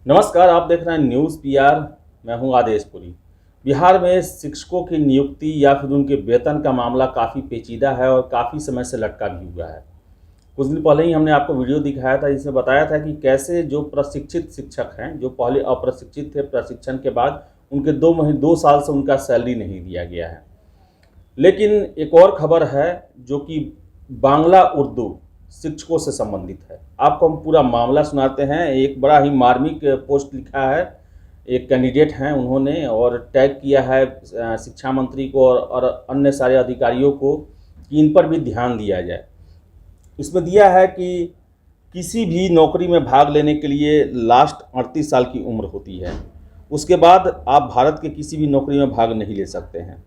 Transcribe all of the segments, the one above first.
नमस्कार, आप देख रहे हैं न्यूज़ पीआर। मैं हूं आदेशपुरी। बिहार में शिक्षकों की नियुक्ति या फिर उनके वेतन का मामला काफ़ी पेचीदा है और काफ़ी समय से लटका भी हुआ है। कुछ दिन पहले ही हमने आपको वीडियो दिखाया था जिसमें बताया था कि कैसे जो प्रशिक्षित शिक्षक हैं, जो पहले अप्रशिक्षित थे, प्रशिक्षण के बाद उनके 2 साल से उनका सैलरी नहीं दिया गया है। लेकिन एक और खबर है जो कि बांग्ला उर्दू शिक्षकों से संबंधित है। आपको हम पूरा मामला सुनाते हैं। एक बड़ा ही मार्मिक पोस्ट लिखा है, एक कैंडिडेट हैं उन्होंने, और टैग किया है शिक्षा मंत्री को और अन्य सारे अधिकारियों को कि इन पर भी ध्यान दिया जाए। इसमें दिया है कि किसी भी नौकरी में भाग लेने के लिए लास्ट 38 साल की उम्र होती है। उसके बाद आप भारत के किसी भी नौकरी में भाग नहीं ले सकते हैं।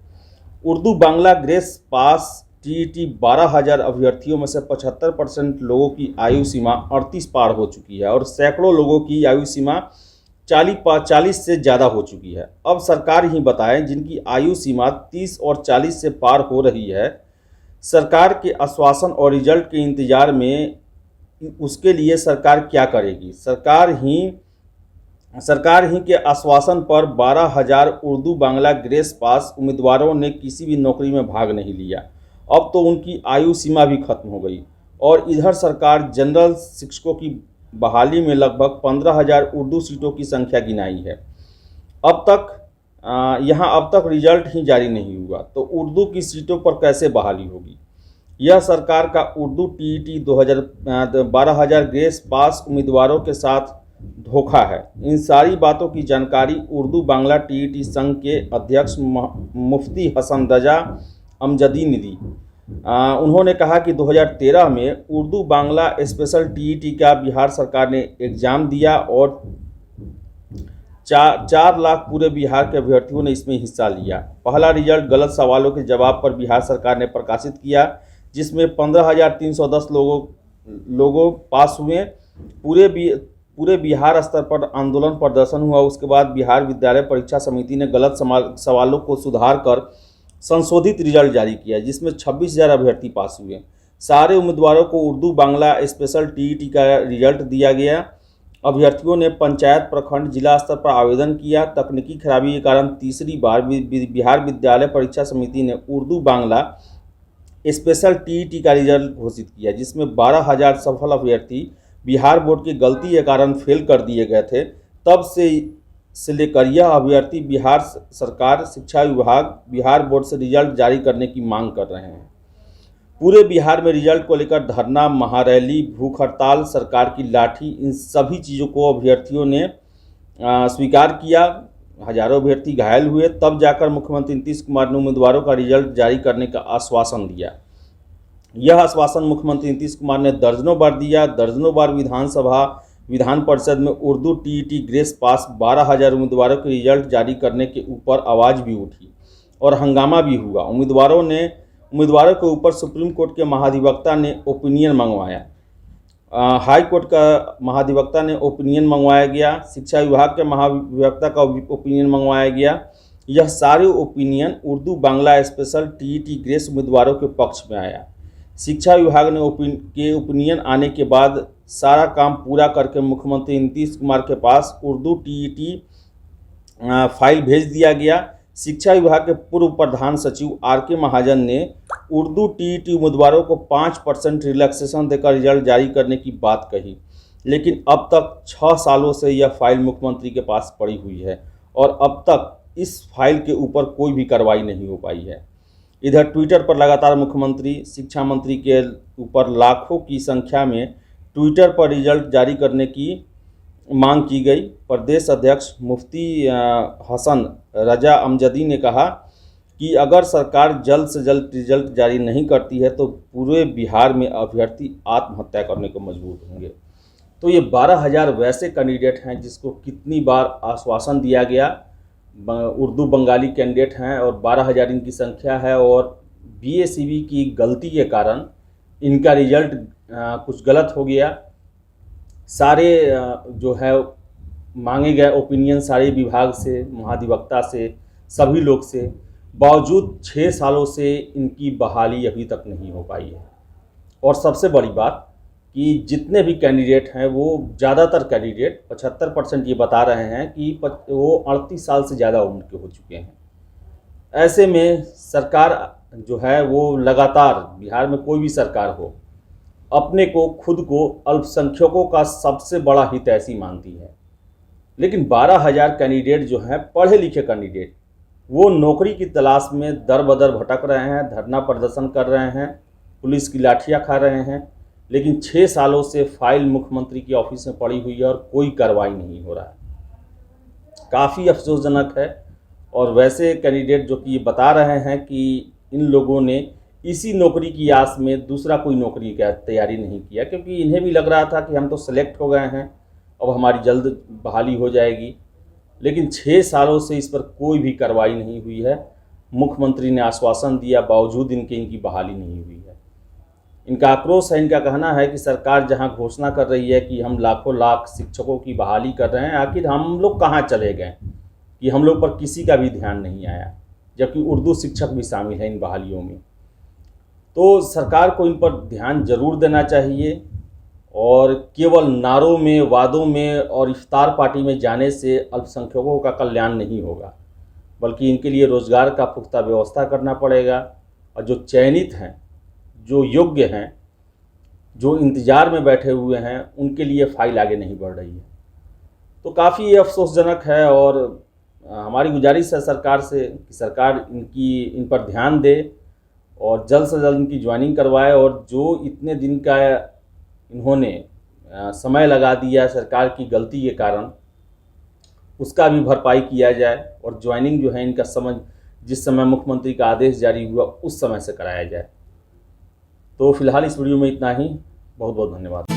उर्दू बांग्ला ग्रेस पास टीईटी 12,000 अभ्यर्थियों में से 75% लोगों की आयु सीमा 38 पार हो चुकी है और सैकड़ों लोगों की आयु सीमा 40 से ज़्यादा हो चुकी है। अब सरकार ही बताए जिनकी आयु सीमा 30 और 40 से पार हो रही है, सरकार के आश्वासन और रिजल्ट के इंतज़ार में उसके लिए सरकार क्या करेगी। सरकार ही के आश्वासन पर 12,000 उर्दू बांग्ला ग्रेस पास उम्मीदवारों ने किसी भी नौकरी में भाग नहीं लिया। अब तो उनकी आयु सीमा भी खत्म हो गई। और इधर सरकार जनरल शिक्षकों की बहाली में लगभग 15,000 उर्दू सीटों की संख्या गिनाई है। अब तक रिजल्ट ही जारी नहीं हुआ, तो उर्दू की सीटों पर कैसे बहाली होगी। यह सरकार का उर्दू टीईटी 12,000 ग्रेस पास उम्मीदवारों के साथ धोखा है। इन सारी बातों की जानकारी उर्दू बांग्ला टीईटी संघ के अध्यक्ष मुफ्ती हसन रजा अमजदी ने दी। उन्होंने कहा कि 2013 में उर्दू बांग्ला स्पेशल टीईटी का बिहार सरकार ने एग्ज़ाम दिया और 4 लाख पूरे बिहार के अभ्यर्थियों ने इसमें हिस्सा लिया। पहला रिजल्ट गलत सवालों के जवाब पर बिहार सरकार ने प्रकाशित किया, जिसमें 15,310 लोगों पास हुए। पूरे बिहार स्तर पर आंदोलन प्रदर्शन हुआ। उसके बाद बिहार विद्यालय परीक्षा समिति ने गलत सवालों को सुधार कर संशोधित रिजल्ट जारी किया, जिसमें 26,000 अभ्यर्थी पास हुए। सारे उम्मीदवारों को उर्दू बांग्ला स्पेशल टीईटी का रिजल्ट दिया गया। अभ्यर्थियों ने पंचायत, प्रखंड, जिला स्तर पर आवेदन किया। तकनीकी खराबी के कारण तीसरी बार बिहार विद्यालय परीक्षा समिति ने उर्दू बांग्ला स्पेशल टीईटी का रिजल्ट घोषित किया, जिसमें 12,000 सफल अभ्यर्थी बिहार बोर्ड की गलती के कारण फेल कर दिए गए थे। तब से लेकर यह अभ्यर्थी बिहार सरकार, शिक्षा विभाग, बिहार बोर्ड से रिजल्ट जारी करने की मांग कर रहे हैं। पूरे बिहार में रिजल्ट को लेकर धरना, महारैली, भूख हड़ताल, सरकार की लाठी, इन सभी चीज़ों को अभ्यर्थियों ने स्वीकार किया। हजारों अभ्यर्थी घायल हुए। तब जाकर मुख्यमंत्री नीतीश कुमार ने उम्मीदवारों का रिजल्ट जारी करने का आश्वासन दिया। यह आश्वासन मुख्यमंत्री नीतीश कुमार ने दर्जनों बार दिया। दर्जनों बार विधान परिषद में उर्दू टीईटी ग्रेस पास 12,000 उम्मीदवारों के रिजल्ट जारी करने के ऊपर आवाज़ भी उठी और हंगामा भी हुआ। उम्मीदवारों के ऊपर सुप्रीम कोर्ट के महाधिवक्ता ने ओपिनियन मंगवाया। हाई कोर्ट का महाधिवक्ता ने ओपिनियन मंगवाया गया। शिक्षा विभाग के महाधिवक्ता का ओपिनियन मंगवाया गया। यह सारे opinion Urdu Bangla special TET grace उम्मीदवारों के पक्ष में आया। शिक्षा विभाग ने ओपिनियन आने के बाद सारा काम पूरा करके मुख्यमंत्री नीतीश कुमार के पास उर्दू टीईटी फाइल भेज दिया गया। शिक्षा विभाग के पूर्व प्रधान सचिव आर.के. महाजन ने उर्दू टीईटी उम्मीदवारों को 5% रिलैक्सेशन देकर रिजल्ट जारी करने की बात कही, लेकिन अब तक 6 सालों से यह फाइल मुख्यमंत्री के पास पड़ी हुई है और अब तक इस फाइल के ऊपर कोई भी कार्रवाई नहीं हो पाई है। इधर ट्विटर पर लगातार मुख्यमंत्री, शिक्षा मंत्री के ऊपर लाखों की संख्या में ट्विटर पर रिजल्ट जारी करने की मांग की गई। प्रदेश अध्यक्ष मुफ्ती हसन रजा अमजदी ने कहा कि अगर सरकार जल्द से जल्द रिजल्ट जारी नहीं करती है तो पूरे बिहार में अभ्यर्थी आत्महत्या करने को मजबूर होंगे। तो ये 12,000 वैसे कैंडिडेट हैं जिसको कितनी बार आश्वासन दिया गया। उर्दू बंगाली कैंडिडेट हैं और 12,000 इनकी संख्या है, और बीएसईबी की गलती के कारण इनका रिजल्ट कुछ गलत हो गया। सारे जो है मांगे गए ओपिनियन सारे विभाग से, महाधिवक्ता से, सभी लोग से, बावजूद 6 सालों से इनकी बहाली अभी तक नहीं हो पाई है। और सबसे बड़ी बात कि जितने भी कैंडिडेट हैं वो ज़्यादातर कैंडिडेट 75% ये बता रहे हैं कि वो 38 साल से ज़्यादा उम्र के हो चुके हैं। ऐसे में सरकार जो है वो लगातार, बिहार में कोई भी सरकार हो, अपने को खुद को अल्पसंख्यकों का सबसे बड़ा हितैषी मानती है। लेकिन 12,000 कैंडिडेट जो हैं पढ़े लिखे कैंडिडेट, वो नौकरी की तलाश में दर बदर भटक रहे हैं, धरना प्रदर्शन कर रहे हैं, पुलिस की लाठियां खा रहे हैं। लेकिन 6 सालों से फाइल मुख्यमंत्री की ऑफिस में पड़ी हुई है और कोई कार्रवाई नहीं हो रहा है। काफ़ी अफसोसजनक है। और वैसे कैंडिडेट जो कि ये बता रहे हैं कि इन लोगों ने इसी नौकरी की आस में दूसरा कोई नौकरी का तैयारी नहीं किया, क्योंकि इन्हें भी लग रहा था कि हम तो सेलेक्ट हो गए हैं, अब हमारी जल्द बहाली हो जाएगी। लेकिन 6 सालों से इस पर कोई भी कार्रवाई नहीं हुई है। मुख्यमंत्री ने आश्वासन दिया, बावजूद इनकी बहाली नहीं हुई है। इनका आक्रोश है, इनका कहना है कि सरकार जहां घोषणा कर रही है कि हम लाखों लाख शिक्षकों की बहाली कर रहे हैं, आखिर हम लोग कहां चले गए कि हम लोग पर किसी का भी ध्यान नहीं आया, जबकि उर्दू शिक्षक भी शामिल हैं इन बहालियों में। तो सरकार को इन पर ध्यान जरूर देना चाहिए। और केवल नारों में, वादों में और इफ्तार पार्टी में जाने से अल्पसंख्यकों का कल्याण नहीं होगा, बल्कि इनके लिए रोज़गार का पुख्ता व्यवस्था करना पड़ेगा। और जो चयनित हैं, जो योग्य हैं, जो इंतज़ार में बैठे हुए हैं, उनके लिए फाइल आगे नहीं बढ़ रही है। तो काफ़ी अफसोसजनक है। और हमारी गुजारिश है सरकार से कि सरकार इन पर ध्यान दे और जल्द से जल्द इनकी ज्वाइनिंग करवाए। और जो इतने दिन का इन्होंने समय लगा दिया सरकार की गलती के कारण, उसका भी भरपाई किया जाए और ज्वाइनिंग जो है इनका जिस समय मुख्यमंत्री का आदेश जारी हुआ उस समय से कराया जाए। तो फिलहाल इस वीडियो में इतना ही। बहुत बहुत धन्यवाद।